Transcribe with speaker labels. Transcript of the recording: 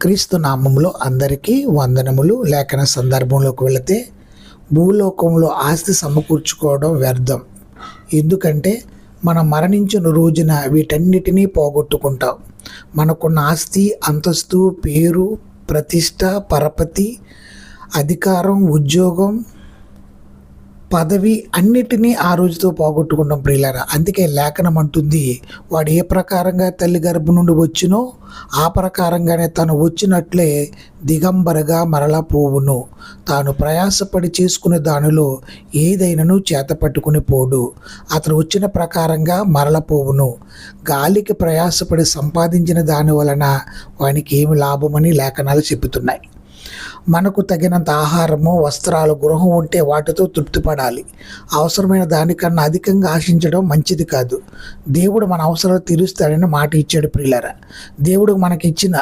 Speaker 1: క్రీస్తు నామములో అందరికీ వందనములు. లేఖన సందర్భంలోకి వెళితే, భూలోకంలో ఆస్తి సమకూర్చుకోవడం వ్యర్థం. ఎందుకంటే మనం మరణించిన రోజున వీటన్నిటినీ పోగొట్టుకుంటాం. మనకున్న ఆస్తి, అంతస్తు, పేరు, ప్రతిష్ట, పరపతి, అధికారం, ఉద్యోగం, పదవి అన్నిటినీ ఆ రోజుతో పోగొట్టుకుంటాం ప్రియులారా. అందుకే లేఖనం అంటుంది, వాడు ఏ ప్రకారంగా తల్లి గర్భం నుండి వచ్చినో ఆ ప్రకారంగానే తను వచ్చినట్లే దిగంబరగా మరలా పోవును. తాను ప్రయాసపడి చేసుకునే దానిలో ఏదైనాను చేత పట్టుకుని పోడు. అతను వచ్చిన ప్రకారంగా మరల పోవును. గాలికి ప్రయాసపడి సంపాదించిన దాని వలన వానికి ఏమి లాభమని లేఖనాలు చెబుతున్నాయి. మనకు తగినంత ఆహారము, వస్త్రాలు, గృహం ఉంటే వాటితో తృప్తిపడాలి. అవసరమైన దానికన్నా అధికంగా ఆశించడం మంచిది కాదు. దేవుడు మన అవసరాలు తీరుస్తాడని మాట ఇచ్చాడు ప్రియులారా. దేవుడు మనకిచ్చిన